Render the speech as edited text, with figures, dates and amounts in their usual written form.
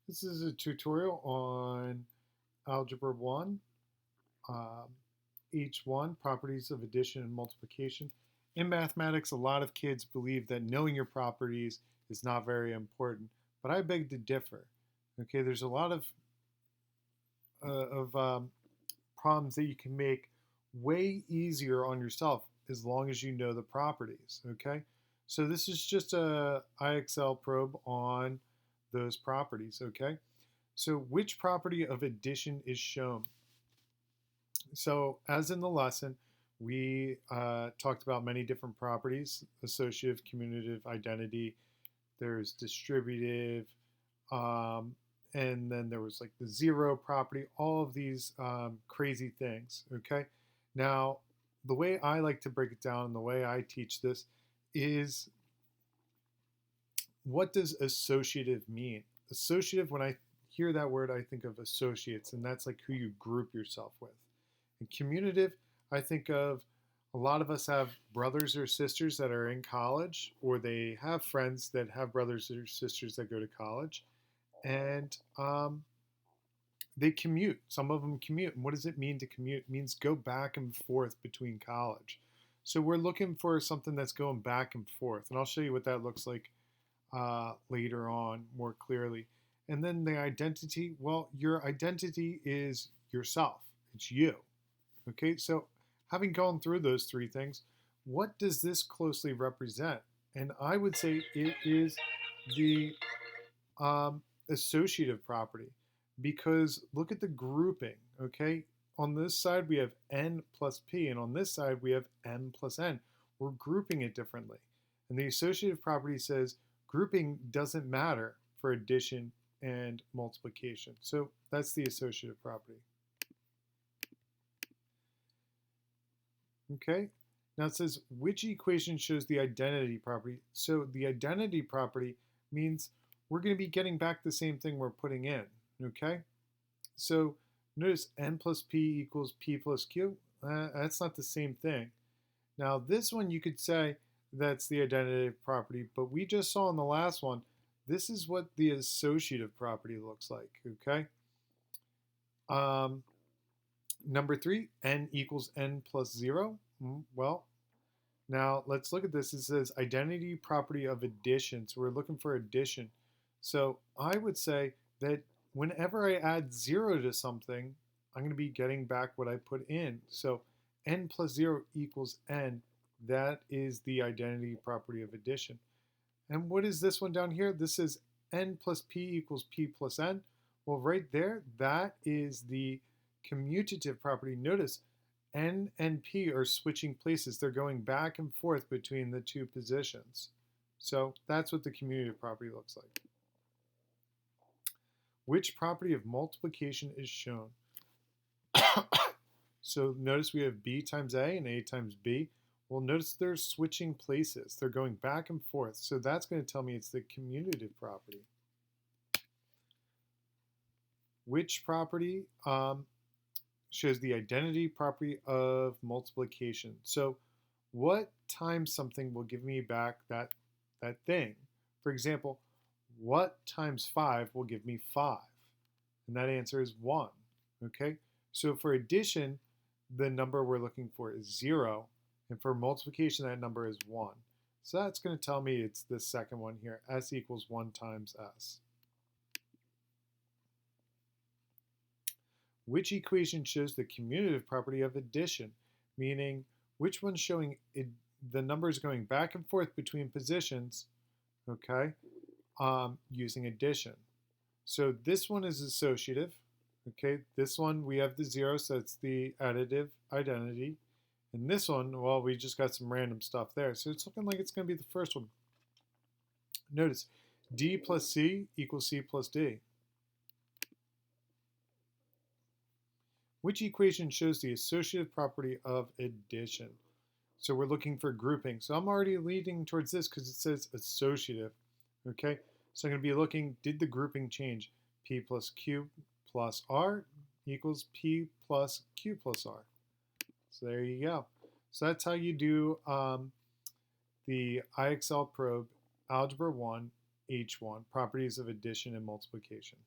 This is a tutorial on Algebra 1, um, H1, properties of addition and multiplication. In mathematics, a lot of kids believe that knowing your properties is not very important, but I beg to differ. Okay, there's a lot of problems that you can make way easier on yourself as long as you know the properties. Okay, so this is just a IXL probe on those properties. Okay, so which property of addition is shown? So as in the lesson, we talked about many different properties: associative, commutative, identity. There's distributive, um, and then there was like the zero property. All of these crazy things. Okay, now the way I like to break it down and the way I teach this is, what does associative mean? Associative, when I hear that word, I think of associates, and that's like who you group yourself with. And commutative, I think of, a lot of us have brothers or sisters that are in college, or they have friends that have brothers or sisters that go to college, and they commute. Some of them commute. And what does it mean to commute? It means go back and forth between college. So we're looking for something that's going back and forth. And I'll show you what that looks like later on more clearly. And then the identity, well, your identity is yourself, it's you. Okay, so having gone through those three things, what does this closely represent? And I would say it is the associative property, because look at the grouping. Okay, on this side we have n plus p, and on this side we have m plus n. We're grouping it differently. And the associative property says grouping doesn't matter for addition and multiplication. So that's the associative property. Okay, now it says which equation shows the identity property. So the identity property means we're going to be getting back the same thing we're putting in. Okay, so notice n plus p equals p plus q. That's not the same thing. Now this one you could say that's the identity property, but we just saw in the last one, this is what the associative property looks like. Okay. Um, Number 3, n equals n plus 0. Well, now let's look at this. It says identity property of addition. So we're looking for addition. So I would say that whenever I add 0 to something, I'm going to be getting back what I put in. So n plus 0 equals n. That is the identity property of addition. And what is this one down here? This is n plus p equals p plus n. Well, right there, that is the commutative property. Notice n and p are switching places. They're going back and forth between the two positions. So that's what the commutative property looks like. Which property of multiplication is shown? So notice we have b times a and a times b. Well, notice they're switching places. They're going back and forth. So that's going to tell me it's the commutative property. Which property shows the identity property of multiplication? So what times something will give me back that thing? For example, what times 5 will give me 5? And that answer is 1. Okay, so for addition, the number we're looking for is 0. And for multiplication, that number is 1. So that's going to tell me it's the second one here. S equals 1 times S. Which equation shows the commutative property of addition? Meaning, which one's showing the numbers going back and forth between positions, okay, using addition. So this one is associative. Okay, this one we have the 0, so it's the additive identity. And this one, well, we just got some random stuff there. So it's looking like it's going to be the first one. Notice, d plus c equals c plus d. Which equation shows the associative property of addition? So we're looking for grouping. So I'm already leading towards this because it says associative. Okay, so I'm going to be looking, did the grouping change? P plus Q plus R equals P plus Q plus R. So there you go. So that's how you do the IXL probe, Algebra 1, H1, properties of addition and multiplication.